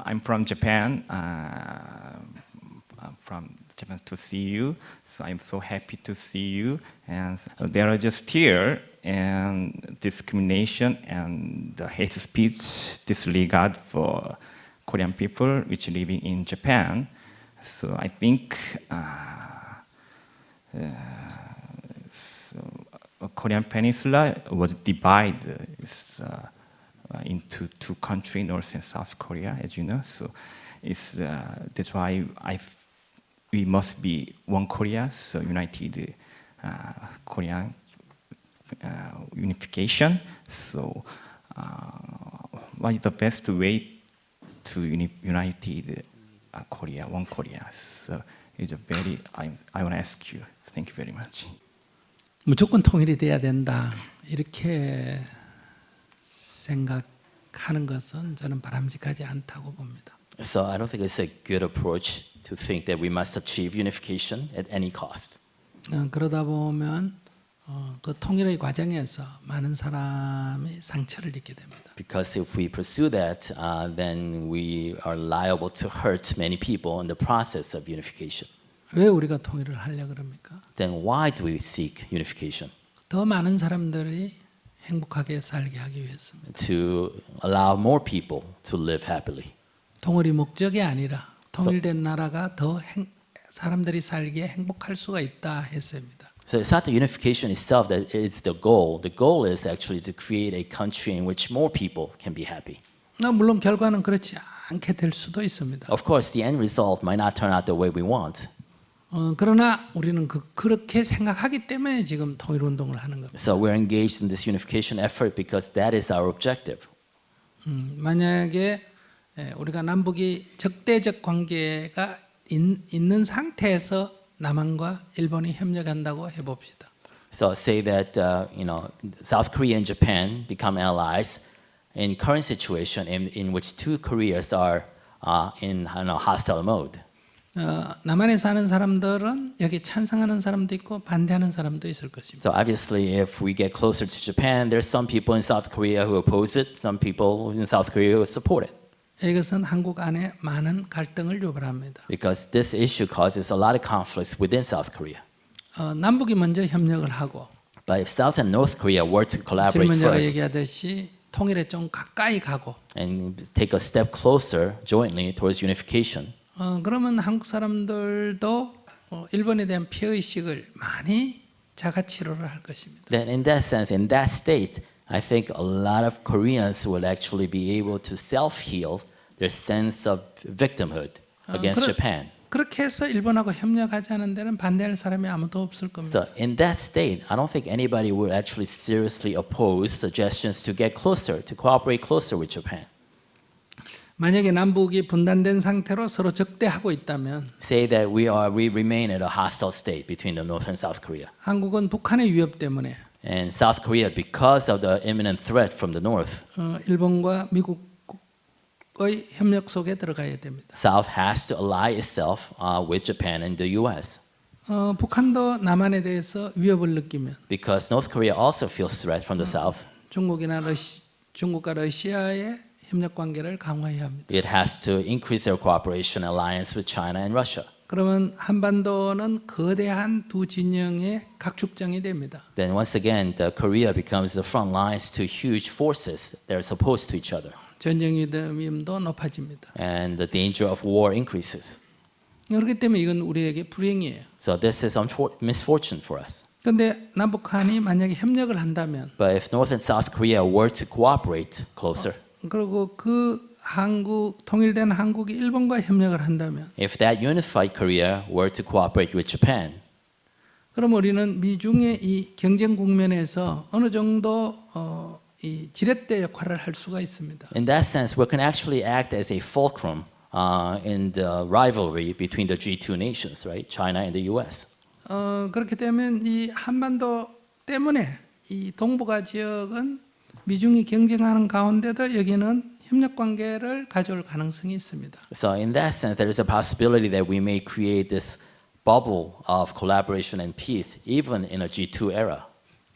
I'm from Japan. From Japan to see you, so I'm so happy to see you. And there are just here and discrimination and the hate speech disregard for Korean people which living in Japan. So I think Korean Peninsula was divided into two countries, North and South Korea, as you know. So that's why we must be one Korea, so united Korean unification. So what is the best way to united Korea, one Korea? So it's a very, I want to ask you. Thank you very much. 무조건 통일이 돼야 된다 이렇게 생각하는 것은 저는 바람직하지 않다고 봅니다. So I don't think it's a good approach to think that we must achieve unification at any cost. 그러다 보면 그 통일의 과정에서 많은 사람이 상처를 입게 됩니다. Because if we pursue that, then we are liable to hurt many people in the process of unification. 왜 우리가 통일을 하려고 그럽니까? Then why do we seek unification? 더 많은 사람들이 행복하게 살게 하기 위해서입니다. To allow more people to live happily. 통일이 목적이 아니라 통일된 나라가 더 사람들이 살기에 행복할 수가 있다 했습니다. So it's not the unification itself that is the goal. The goal is actually to create a country in which more people can be happy. 물론 결과는 그렇지 않게 될 수도 있습니다. Of course, the end result might not turn out the way we want. 그러나 우리는 그렇게 생각하기 때문에 지금 통일 운동을 하는 겁니다. So we're engaged in this unification effort because that is our objective. 만약에 우리가 남북이 적대적 관계가 있는 상태에서 남한과 일본이 협력한다고 해봅시다. So say that South Korea and Japan become allies in current situation in which two Koreas are in hostile mode. 남한에 사는 사람들은 여기 찬성하는 사람도 있고 반대하는 사람도 있을 것입니다. So obviously, if we get closer to Japan, there's some people in South Korea who oppose it, some people in South Korea who support it. 이것은 한국 안에 많은 갈등을 유발합니다. Because this issue causes a lot of conflicts within South Korea. 남북이 먼저 협력을 하고 But if South and North Korea were to 지금 collaborate 제가 first 얘기하듯이 통일에 좀 가까이 가고 and take a step closer jointly towards unification, 그러면 한국 사람들도 일본에 대한 피해의식을 많이 자가치료를 할 것입니다. then in that sense, in that state, I think a lot of Koreans will actually be able to self-heal their sense of victimhood against Japan. 그렇게 해서 일본하고 협력하지 않은 데는 반대할 사람이 아무도 없을 겁니다. So in that state, I don't think anybody will actually seriously oppose suggestions to get closer, to cooperate closer with Japan. 만약에 남북이 분단된 상태로 서로 적대하고 있다면 Say that we remain at a hostile state between the North and South Korea. 한국은 북한의 위협 때문에 And South Korea, because of the imminent threat from the North, 일본과 미국의 협력 속에 들어가야 됩니다. South has to ally itself with Japan and the U.S. 북한도 남한에 대해서 위협을 느끼면 Because North Korea also feels threat from the South. 중국과 러시아의 협력 관계를 강화해야 합니다. It has to increase their cooperation alliance with China and Russia. 그러면 한반도는 거대한 두 진영의 각축장이 됩니다. Then once again, Korea becomes the front lines to huge forces that are opposed to each other. 전쟁 위험도 높아집니다. And the danger of war increases. 그렇기 때문에 이건 우리에게 불행이에요. So this is misfortune for us. 그런데 남북한이 만약에 협력을 한다면 But if North and South Korea were to cooperate closer, 그리고 통일된 한국이 일본과 협력을 한다면 if that unified Korea were to cooperate with Japan, 그럼 우리는 미중의 이 경쟁 국면에서 어느 정도 이 지렛대 역할을 할 수가 있습니다. in that sense, we can actually act as a fulcrum in the rivalry between the G2 nations, right? China and the U.S. 그렇게 되면 이 한반도 때문에 이 동북아 지역은 미중이 경쟁하는 가운데도 여기는 협력 관계를 가져올 가능성이 있습니다. So in that sense, there is a possibility that we may create this bubble of collaboration and peace, even in a G2 era.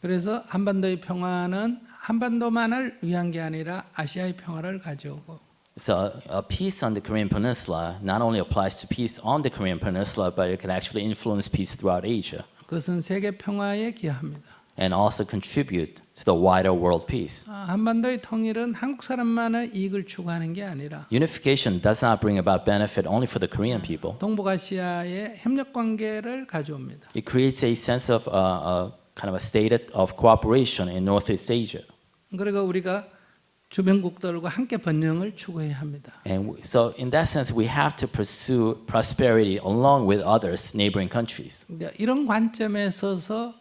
그래서 한반도의 평화는 한반도만을 위한 게 아니라 아시아의 평화를 가져오고. So peace on the Korean Peninsula not only applies to peace on the Korean Peninsula, but it can actually influence peace throughout Asia 그것은 세계 평화에 기여합니다. and also contribute to the wider world peace. 한반도의 통일은 한국 사람만의 이익을 추구하는 게 아니라 Unification does not bring about benefit only for the Korean people. 동북아시아의 협력 관계를 가져옵니다. It creates a sense of kind of a state of cooperation in Northeast Asia. 그리고 우리가 주변국들과 함께 번영을 추구해야 합니다. And so in that sense, we have to pursue prosperity along with others, neighboring countries. 그러니까 이런 관점에 서서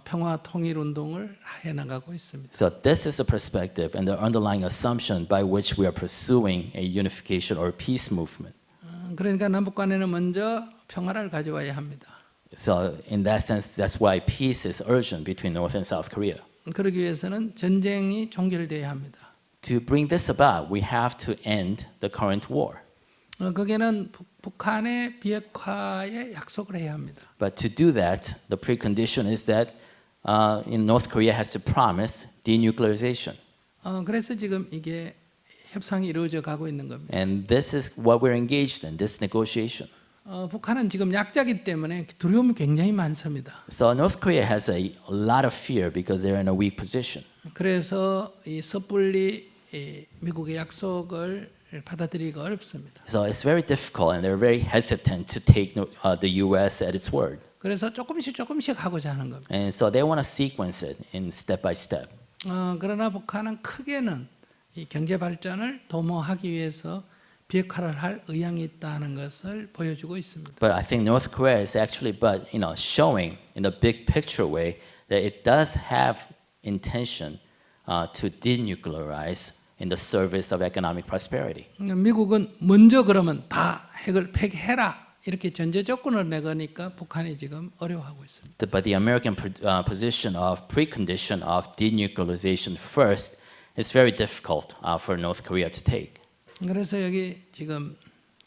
평화 통일 운동을 해 나가고 있습니다. So this is the perspective and the underlying assumption by which we are pursuing a unification or peace movement. 그러니까 남북 간에는 먼저 평화를 가져와야 합니다. So in that sense, that's why peace is urgent between North and South Korea. 그러기 위해서는 전쟁이 종결돼야 합니다. To bring this about, we have to end the current war. 거기에는 북한의 비핵화에 약속을 해야 합니다. But to do that, the precondition is that North Korea has to promise denuclearization. 그래서 지금 이게 협상이 이루어져 가고 있는 겁니다. And this is what we're engaged in, this negotiation. 북한은 지금 약자기 때문에 두려움이 굉장히 많습니다. So North Korea has a lot of fear because they're in a weak position. 그래서 이 섣불리 미국의 약속을 받아들이기가 어렵습니다. So it's very difficult and they're very hesitant to take the US at its word. 그래서 조금씩 하고자 하는 겁니다. And so they want to sequence it in step by step. 그러나 북한은 크게는 이 경제 발전을 도모하기 위해서 비핵화를 할 의향이 있다는 것을 보여주고 있습니다. But I think North Korea is actually showing in the big picture way that it does have intention to denuclearize in the service of economic prosperity. 미국은 먼저 그러면 다 핵을 폐기해라 이렇게 전제 조건을 내거니까 북한이 지금 어려워하고 있습니다. But the American position of precondition of denuclearization first is very difficult for North Korea to take. 그래서 여기 지금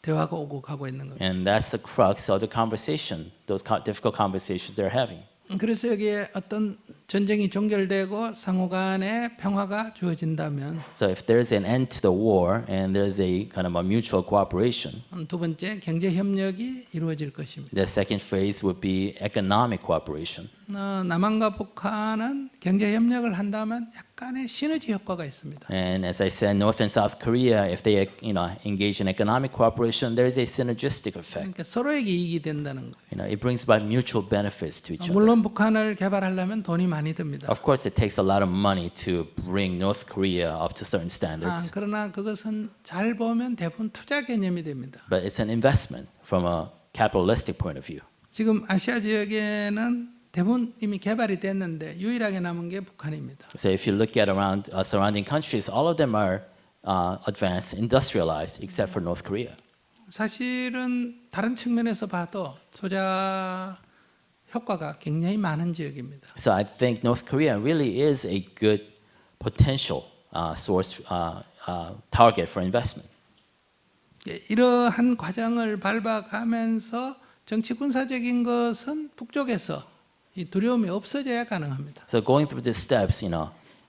대화가 오고 가고 있는 겁니다. And that's the crux of the conversation, those difficult conversations they're having. 그래서 여기에 어떤 전쟁이 종결되고 상호간의 평화가 주어진다면 So if there's an end to the war and there's a kind of a mutual cooperation, 두 번째 경제 협력이 이루어질 것입니다. the second phase would be economic cooperation. 남한과 북한은 경제 협력을 한다면 약간의 시너지 효과가 있습니다. And as I said, North and South Korea, if they engage in economic cooperation, there is a synergistic effect. 그러니까 서로에게 이익이 된다는 거예요. It brings about mutual benefits to each other. 물론 북한을 개발하려면 돈이 많이 듭니다. Of course, it takes a lot of money to bring North Korea up to certain standards, 그러나 그것은 잘 보면 대부분 투자 개념이 됩니다. but it's an investment from a capitalistic point of view. 지금 아시아 지역에는 대부분 이미 개발이 됐는데 유일하게 남은 게 북한입니다. So if you look at around surrounding countries, all of them are advanced, industrialized, except for North Korea. 사실은 다른 측면에서 봐도 투자 효과가 굉장히 많은 지역입니다. So I think North Korea really is a good potential source target for investment. 이러한 과정을 밟아가면서 정치 군사적인 것은 북쪽에서 이 두려움이 없어져야 가능합니다. So going through these steps,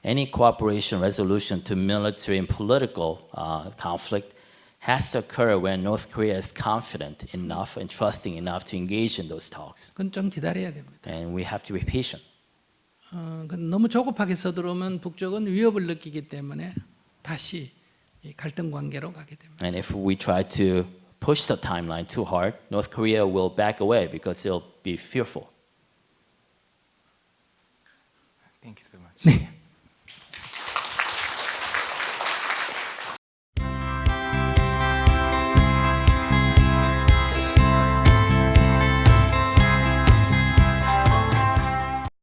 any cooperation resolution to military and political conflict has to occur when North Korea is confident enough and trusting enough to engage in those talks. 그건 좀 기다려야 됩니다. And we have to be patient. 너무 조급하게 서두르면 북쪽은 위협을 느끼기 때문에 다시 이 갈등 관계로 가게 됩니다. And if we try to push the timeline too hard, North Korea will back away because it'll be fearful. Thank you so much.